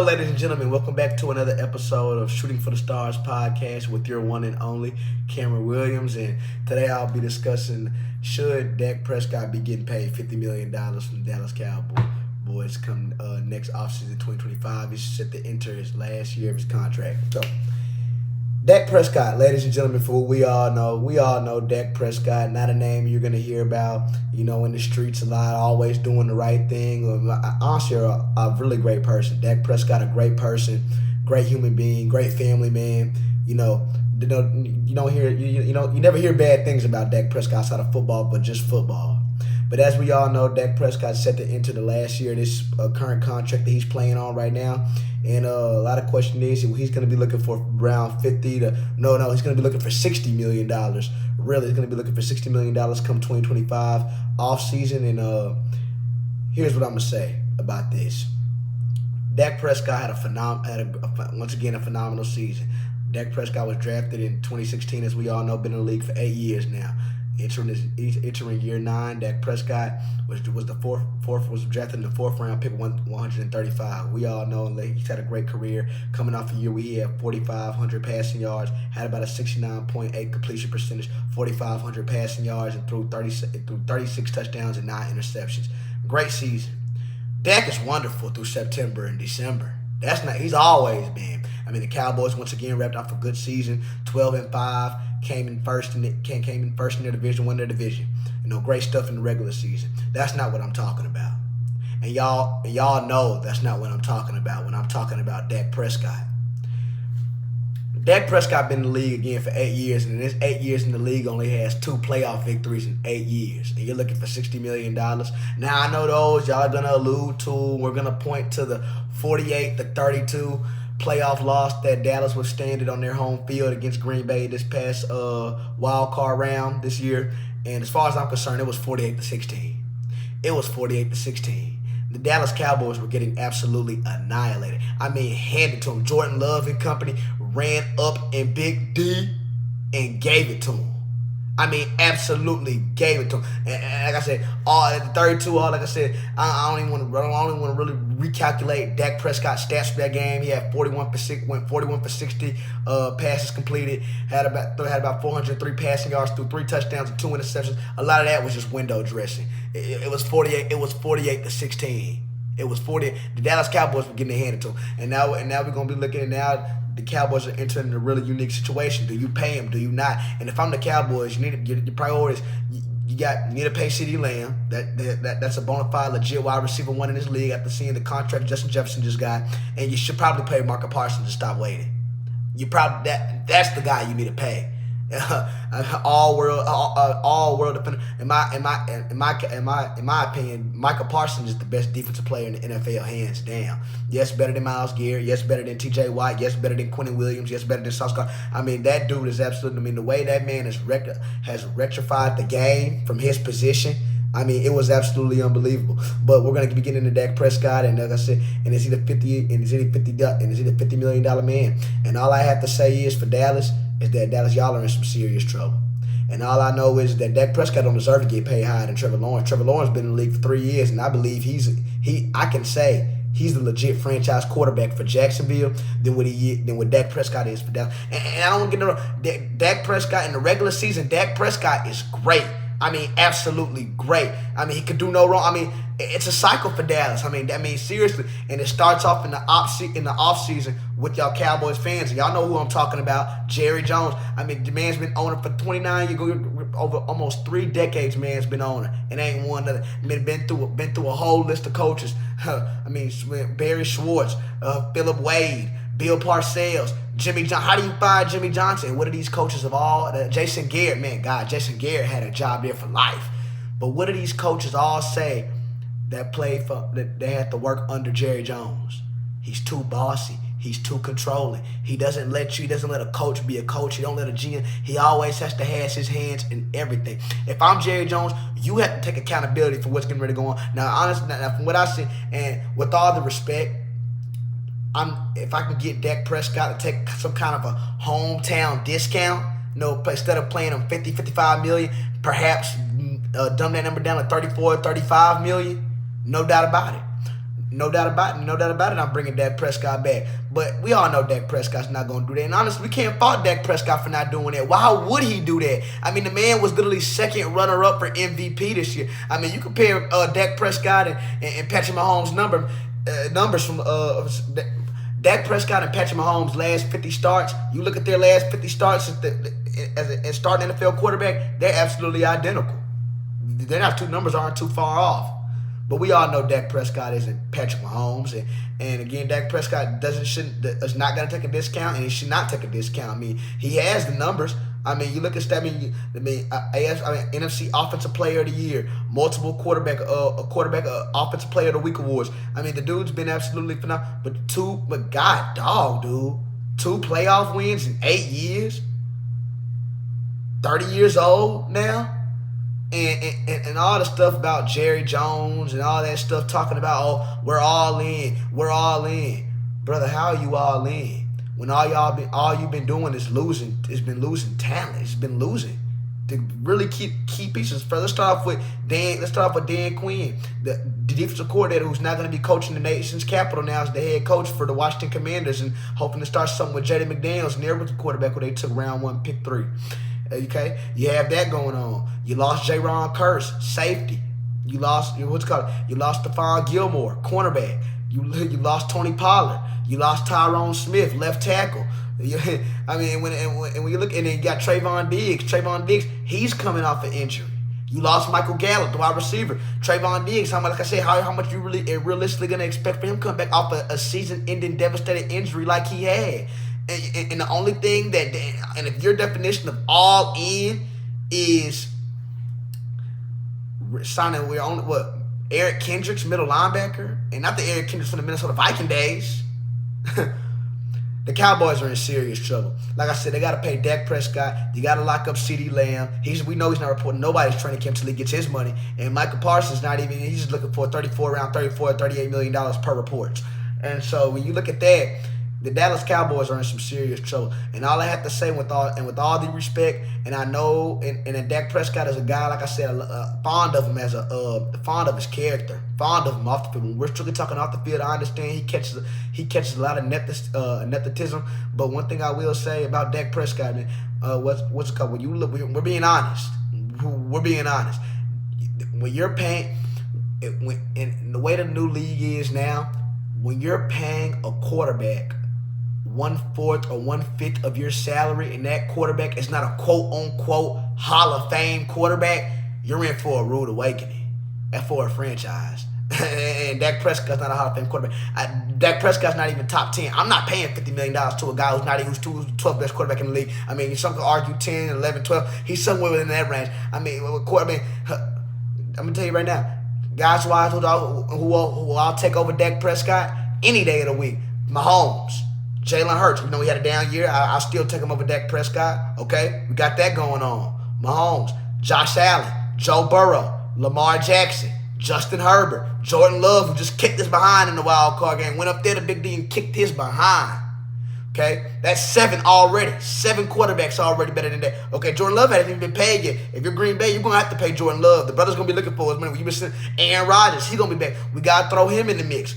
Ladies and gentlemen, welcome back to another episode of Shooting for the Stars podcast with your one and only Cameron Williams. And today I'll be discussing should DaK Prescott be getting paid $50 million from the Dallas Cowboys come next offseason 2025. He's set to enter his last year of his contract. So, DaK Prescott, ladies and gentlemen, for what we all know DaK Prescott, not a name you're going to hear about, in the streets a lot, always doing the right thing. Honestly, a really great person. DaK Prescott, a great person, great human being, great family man. You never hear bad things about DaK Prescott outside of football, but just football. But as we all know, DaK Prescott set to enter the last year of this current contract that he's playing on right now. And a lot of question is he's going to be looking for around he's going to be looking for $60 million. Really, he's going to be looking for $60 million come 2025 offseason. And here's what I'm going to say about this. DaK Prescott had a phenomenal season. DaK Prescott was drafted in 2016, as we all know, been in the league for 8 years now. Entering year 9, DaK Prescott was drafted in the fourth round, pick 135. We all know he's had a great career. Coming off a year where he had 4,500 passing yards, had about a 69.8 completion percentage, 4,500 passing yards, and threw 36 touchdowns and 9 interceptions. Great season. DaK is wonderful through September and December. He's always been. The Cowboys once again wrapped up a good season, 12-5. Came in first in their division, won their division. Great stuff in the regular season. That's not what I'm talking about. And y'all know that's not what I'm talking about when I'm talking about DaK Prescott. DaK Prescott been in the league again for 8 years, and in his 8 years in the league only has 2 playoff victories in 8 years. And you're looking for $60 million. Now, I know those y'all are going to allude to. We're going to point to the 48-32 playoff loss that Dallas withstanded on their home field against Green Bay this past wild card round this year. And as far as I'm concerned, it was 48-16. It was 48-16. The Dallas Cowboys were getting absolutely annihilated. Handed to them. Jordan Love and company ran up in Big D and gave it to them. Absolutely gave it to him. And like I said, at the 32, I don't even want to really recalculate DaK Prescott's stats for that game. He had 41%, went 41 for 60 passes completed, had about 403 passing yards, threw 3 touchdowns and 2 interceptions. A lot of that was just window dressing. It was 48-16. It was 40. The Dallas Cowboys were getting it handed to them. And now we're gonna be looking at now. The Cowboys are entering a really unique situation. Do you pay him? Do you not? And if I'm the Cowboys, you need your priorities. You need to pay CeeDee Lamb. That's a bona fide, legit wide receiver one in this league after seeing the contract Justin Jefferson just got. And you should probably pay Micah Parsons to stop waiting. That's the guy you need to pay. all world defender. In my opinion, Micah Parsons is the best defensive player in the NFL, hands down. Yes, better than Myles Garrett. Yes, better than T.J. Watt. Yes, better than Quentin Williams. Yes, better than Sauce Gardner. That dude is absolutely. The way that man has rectified the game from his position. It was absolutely unbelievable. But we're gonna be getting into DaK Prescott, and like I said, and is he the $50 million man? And all I have to say is for Dallas is that Dallas, y'all are in some serious trouble. And all I know is that DaK Prescott don't deserve to get paid higher than Trevor Lawrence. Trevor Lawrence been in the league for 3 years, and I believe I can say he's the legit franchise quarterback for Jacksonville than what DaK Prescott is for Dallas. And I don't want to get no DaK Prescott in the regular season. DaK Prescott is great. Absolutely great. He could do no wrong. It's a cycle for Dallas. Seriously. And it starts off in the off season with y'all Cowboys fans. And y'all know who I'm talking about, Jerry Jones. The man's been owner for 29 years, over almost 3 decades. Man's been owner, and ain't one other. Been through a whole list of coaches. Barry Schwartz, Philip Wade, Bill Parcells, Jimmy Johnson. How do you fire Jimmy Johnson? What are these coaches of all? Jason Garrett, Jason Garrett had a job there for life. But what do these coaches all say that they had to work under Jerry Jones? He's too bossy. He's too controlling. He doesn't let a coach be a coach. He don't let a GM. He always has to have his hands in everything. If I'm Jerry Jones, you have to take accountability for what's getting ready to go on. Now, honestly, from what I see, and with all the respect, if I can get DaK Prescott to take some kind of a hometown discount, instead of playing him $50-55 million, perhaps dumb that number down to $34-35 million. No doubt about it. No doubt about it. No doubt about it. I'm bringing DaK Prescott back. But we all know DaK Prescott's not going to do that. And honestly, we can't fault DaK Prescott for not doing that. Why would he do that? I mean, the man was literally second runner-up for MVP this year. I mean, you compare DaK Prescott and Patrick Mahomes' numbers from DaK Prescott and Patrick Mahomes' last 50 starts. You look at their last 50 starts as starting NFL quarterback, they're absolutely identical. Their two numbers aren't too far off. But we all know DaK Prescott isn't Patrick Mahomes, and again, DaK Prescott is not going to take a discount, and he should not take a discount. I mean, he has the numbers. I mean, you look at NFC Offensive Player of the Year, multiple quarterback Offensive Player of the Week awards. I mean, the dude's been absolutely phenomenal. But God, dog, dude, 2 playoff wins in 8 years, 30 years old now. And all the stuff about Jerry Jones and all that stuff talking about, oh, we're all in. Brother, how are you all in? When all you've been doing is losing, it's been losing talent. It's been losing. To really keep key pieces. Let's start off with Dan Quinn, the defensive coordinator who's not going to be coaching the nation's capital now as the head coach for the Washington Commanders, and hoping to start something with J.D. McDaniels and their rookie quarterback who they took round 1, pick 3. Okay, you have that going on. You lost Jaron Kearse, safety. You lost Stephon Gilmore, cornerback. You lost Tony Pollard. You lost Tyrone Smith, left tackle. I mean, when you look, and then you got Trayvon Diggs. Trayvon Diggs, he's coming off an injury. You lost Michael Gallup, the wide receiver. Trayvon Diggs, how much you really realistically gonna expect for him to come back off a season-ending devastating injury like he had? And the only thing and if your definition of all in is signing Eric Kendricks, middle linebacker, and not the Eric Kendricks from the Minnesota Viking days, the Cowboys are in serious trouble. Like I said, they got to pay DaK Prescott. You got to lock up CeeDee Lamb. We know he's not reporting nobody's training camp until he gets his money. And Michael Parsons he's just looking for around $38 million per report. And so when you look at that, the Dallas Cowboys are in some serious trouble. And all I have to say with all due respect, and I know, and DaK Prescott is a guy, like I said, fond of him fond of his character, fond of him off the field. When we're strictly talking off the field, I understand he catches a lot of nepotism. But one thing I will say about DaK Prescott, man, what's it called? When you look, we're being honest. We're being honest. When you're paying, in the way the new league is now, when you're paying a quarterback 1/4 or 1/5 of your salary, and that quarterback is not a quote-unquote Hall of Fame quarterback, you're in for a rude awakening. That's for a franchise. And DaK Prescott's not a Hall of Fame quarterback. DaK Prescott's not even top 10. I'm not paying $50 million to a guy who's 12th best quarterback in the league. I mean, some could argue 10, 11, 12. He's somewhere within that range. I'm going to tell you right now, guys-wise, who I'll take over DaK Prescott any day of the week. Mahomes, Jalen Hurts. We know he had a down year. I'll still take him over DaK Prescott. Okay? We got that going on. Mahomes, Josh Allen, Joe Burrow, Lamar Jackson, Justin Herbert, Jordan Love, who just kicked his behind in the wild card game, went up there to Big D and kicked his behind. Okay? That's 7 already. 7 quarterbacks already better than that. Okay, Jordan Love hasn't even been paid yet. If you're Green Bay, you're going to have to pay Jordan Love. The brother's going to be looking for his money. You've been saying Aaron Rodgers, he's going to be back. We got to throw him in the mix.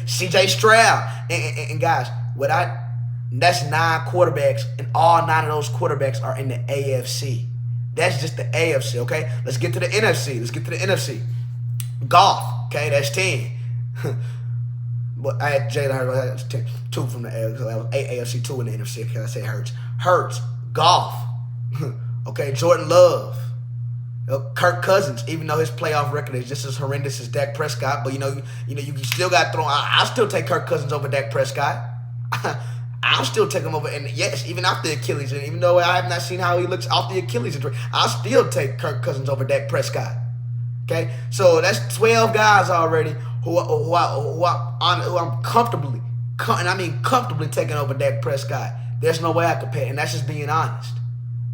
C.J. Stroud. And guys, that's 9 quarterbacks, and all 9 of those quarterbacks are in the AFC. That's just the AFC, okay? Let's get to the NFC. Golf, okay? That's 10. But I had Jalen Hurts, 2 from the AFC. So that was 8 AFC, 2 in the NFC. Okay, I say Hurts, golf. Okay, Jordan Love. Kirk Cousins, even though his playoff record is just as horrendous as DaK Prescott, but you still got thrown. I'll still take Kirk Cousins over DaK Prescott. I'll still take him over, and yes, even after the Achilles, and even though I have not seen how he looks off the Achilles injury, I'll still take Kirk Cousins over DaK Prescott. Okay, so that's 12 guys already who I'm comfortably taking over DaK Prescott. There's no way I could pay, and that's just being honest.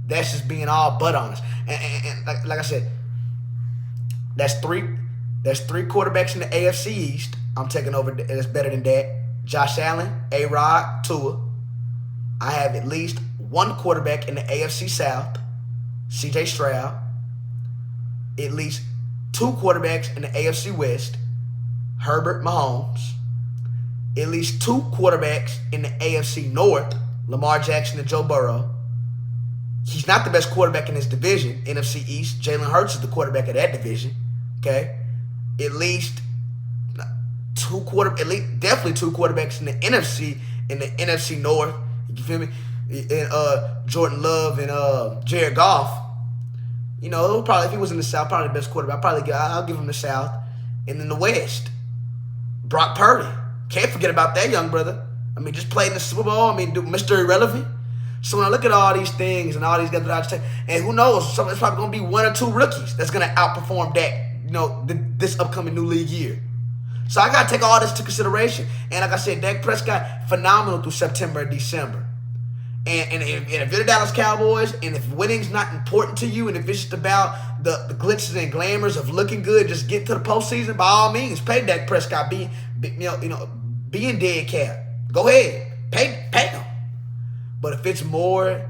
That's just being all but honest. And like I said, that's three quarterbacks in the AFC East I'm taking over. That's better than that. Josh Allen, A-Rod, Tua. I have at least 1 quarterback in the AFC South, C.J. Stroud. At least 2 quarterbacks in the AFC West, Herbert, Mahomes, at least 2 quarterbacks in the AFC North, Lamar Jackson and Joe Burrow. He's not the best quarterback in his division, NFC East. Jalen Hurts is the quarterback of that division. Okay, at least definitely 2 quarterbacks in the NFC North. You feel me? And Jordan Love and Jared Goff. You know, probably if he was in the South, probably the best quarterback. I'll give him the South. And in the West, Brock Purdy. Can't forget about that young brother. I mean, just played in the Super Bowl. I mean, Mr. Irrelevant. So when I look at all these things and all these guys that I just take, and who knows, it's probably going to be 1 or 2 rookies that's going to outperform Dak, this upcoming new league year. So I got to take all this into consideration. And like I said, DaK Prescott, phenomenal through September and December. And if you're the Dallas Cowboys, and if winning's not important to you, and if it's just about the glitches and glamours of looking good, just get to the postseason, by all means, pay DaK Prescott, being dead cap. Go ahead, pay him. But if it's more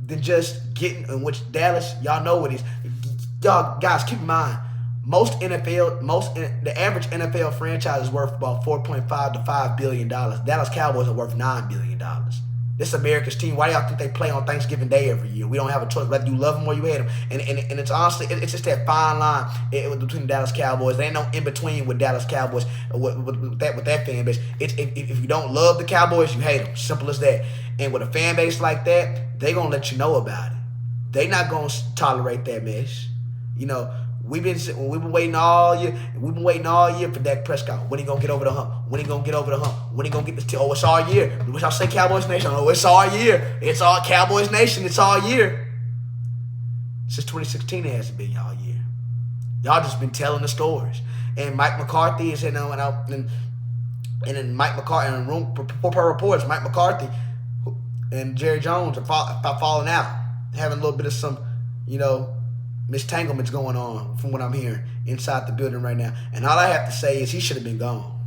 than just getting, in which Dallas, y'all know what it is. Y'all guys, keep in mind, the average NFL franchise is worth about $4.5 to $5 billion. Dallas Cowboys are worth $9 billion. This America's team. Why do y'all think they play on Thanksgiving Day every year? We don't have a choice. Whether you love them or you hate them. And it's honestly, it's just that fine line between the Dallas Cowboys. There ain't no in between with Dallas Cowboys with that fan base. It's if you don't love the Cowboys, you hate them. Simple as that. And with a fan base like that, they gonna let you know about it. They not gonna tolerate that mess. We've been waiting all year. We've been waiting all year for DaK Prescott. When he gonna get over the hump? When he gonna get over the hump? When he gonna get this? Oh, it's all year. Which I say Cowboys Nation. Oh, it's all year. It's all Cowboys Nation. It's all year. Since 2016, it hasn't been y'all year. Y'all just been telling the stories. And Mike McCarthy is and then Mike McCarthy in the room per reports. Mike McCarthy and Jerry Jones are falling out, having a little bit of some, mistanglements going on from what I'm hearing inside the building right now. And all I have to say is he should have been gone.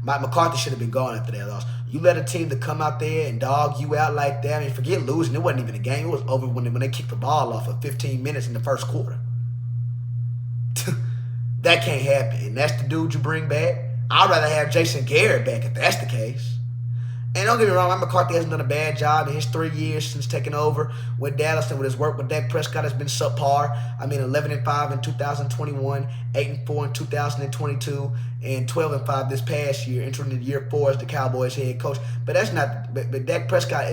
Mike McCarthy should have been gone after that loss. You let a team to come out there and dog you out like that. I mean, forget losing. It wasn't even a game. It was over when they kicked the ball off for 15 minutes in the first quarter. That can't happen. And that's the dude you bring back. I'd rather have Jason Garrett back if that's the case. And don't get me wrong, Mike McCarthy hasn't done a bad job in his 3 years since taking over with Dallas, and with his work with DaK Prescott has been subpar. I mean, 11-5 in 2021, 8-4 in 2022, and 12-5 this past year, entering the year 4 as the Cowboys head coach. But that's not. But DaK Prescott,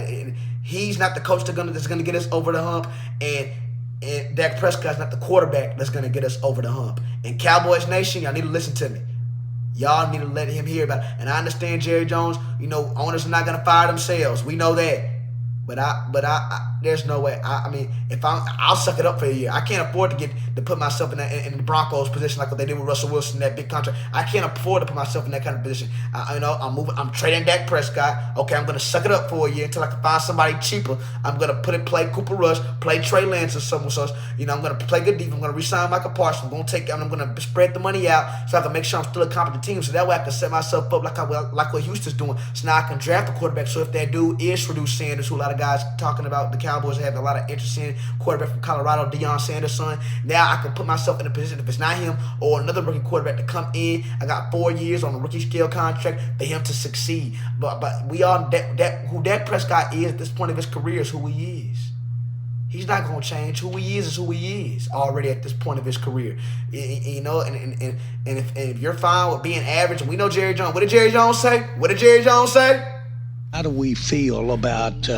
he's not the coach that's gonna get us over the hump, and DaK Prescott's not the quarterback that's gonna get us over the hump. And Cowboys Nation, y'all need to listen to me. Y'all need to let him hear about it. And I understand Jerry Jones, owners are not going to fire themselves. We know that. But there's no way. I mean, I'll suck it up for a year. I can't afford to put myself in the Broncos position like what they did with Russell Wilson, that big contract. I can't afford to put myself in that kind of position. I'm trading DaK Prescott. Okay, I'm gonna suck it up for a year until I can find somebody cheaper. I'm gonna play Cooper Rush, play Trey Lance or someone else. I'm gonna play good defense. I'm gonna re-sign Michael Parsons. I'm gonna spread the money out so I can make sure I'm still a competent team. So that way I can set myself up like what Houston's doing. So now I can draft a quarterback. So if that dude is Shrew Sanders, who a lot of guys talking about the Cowboys have a lot of interest in, quarterback from Colorado, Deion Sanders' son. Now I can put myself in a position, if it's not him or another rookie quarterback, to come in. I got 4 years on a rookie scale contract for him to succeed. But we all who DaK Prescott is at this point of his career is who he is. He's not gonna change. Who he is who he is already at this point of his career. And if you're fine with being average, and we know Jerry Jones. What did Jerry Jones say? How do we feel about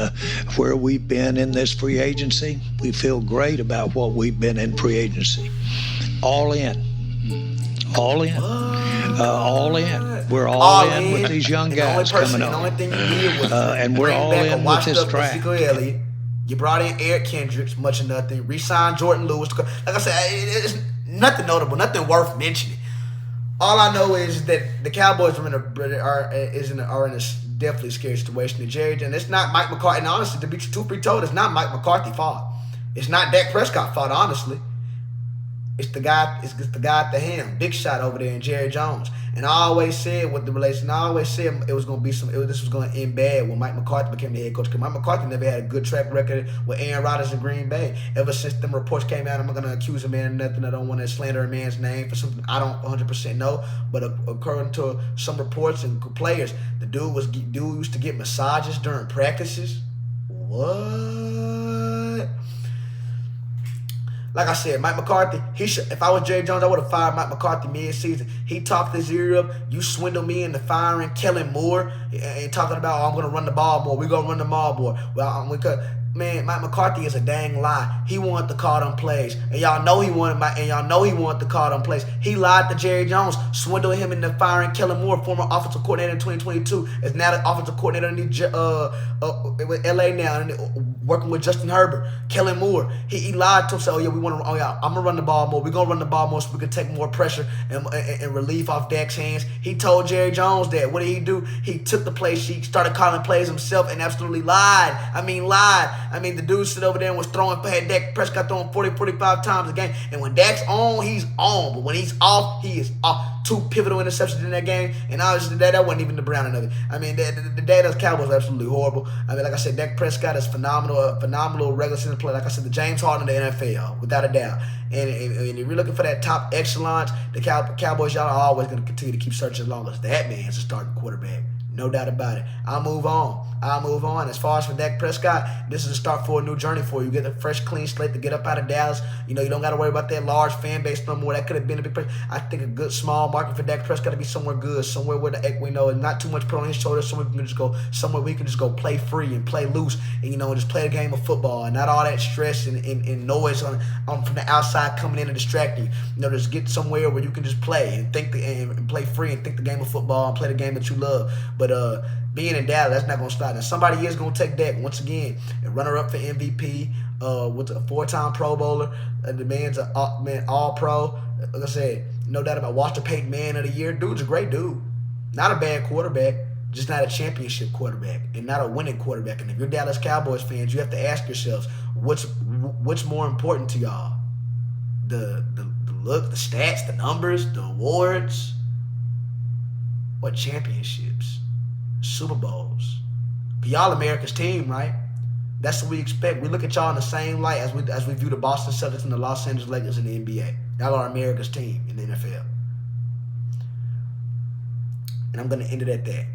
where we've been in this free agency? We feel great about what we've been in free agency. All in. All in. All in. We're all in with these young guys coming up. The only thing you did was and we're all in with this draft. You brought in Eric Kendricks, much of nothing. Re-signed Jordan Lewis. Like I said, it's nothing notable, nothing worth mentioning. All I know is that the Cowboys are in a definitely scary situation. And it's not Mike McCarthy. And honestly, to be told, it's not Mike McCarthy's fault. It's not DaK Prescott's fault, honestly. It's the guy. It's the guy at the helm, big shot over there, and Jerry Jones. And I always said with the relation, I always said it was going to be this was going to end bad when Mike McCarthy became the head coach. Because Mike McCarthy never had a good track record with Aaron Rodgers in Green Bay. Ever since them reports came out, I'm not going to accuse a man of nothing. I don't want to slander a man's name for something I don't 100% know. But according to some reports and players, the dude used to get massages during practices. What? Like I said, Mike McCarthy, if I was Jerry Jones, I would have fired Mike McCarthy mid-season. He talked his ear up. You swindle me into firing Kellen Moore and talking about, I'm going to run the ball more. We're going to run the ball more. Well, man, Mike McCarthy is a dang lie. He wanted to call them plays. And y'all know he wanted to call them plays. He lied to Jerry Jones, swindled him into firing Kellen Moore, former offensive coordinator in 2022, is now the offensive coordinator with LA now, and working with Justin Herbert. Kellen Moore, he lied to him, said, I'm gonna run the ball more. We're gonna run the ball more so we can take more pressure and relief off DaK's hands. He told Jerry Jones that. What did he do? He took the play sheet, started calling plays himself, and absolutely lied. The dude sit over there and was had DaK Prescott throwing 40, 45 times a game. And when DaK's on, he's on. But when he's off, he is off. 2 pivotal interceptions in that game, and obviously that wasn't even the Browning of it. The Dallas Cowboys were absolutely horrible. Like I said, DaK Prescott is phenomenal, a phenomenal regular season player. Like I said, the James Harden of the NFL, without a doubt. And if you're looking for that top echelon, the Cowboys, y'all are always going to continue to keep searching as long as that man's a starting quarterback. No doubt about it. I'll move on. As far as for DaK Prescott, this is a start for a new journey for you. You get a fresh, clean slate to get up out of Dallas. You don't got to worry about that large fan base no more. That could have been a big place. I think a good small market for DaK Prescott to be somewhere good, somewhere where not too much put on his shoulders, somewhere we can just go play free and play loose, and just play a game of football and not all that stress and noise on from the outside coming in and distracting you. Just get somewhere where you can just play and think and play free and think the game of football and play the game that you love. But being in Dallas, that's not going to stop. Now, somebody is going to take DaK once again, a runner-up for MVP, with a 4-time Pro Bowler. The man's an all-pro. Like I said, no doubt about Walter Payton Man of the Year. Dude's a great dude. Not a bad quarterback, just not a championship quarterback and not a winning quarterback. And if you're Dallas Cowboys fans, you have to ask yourselves, what's more important to y'all? The look, the stats, the numbers, the awards, or championships? Super Bowls. But y'all America's team, right? That's what we expect. We look at y'all in the same light as we view the Boston Celtics and the Los Angeles Lakers in the NBA. Y'all are America's team in the NFL. And I'm going to end it at that.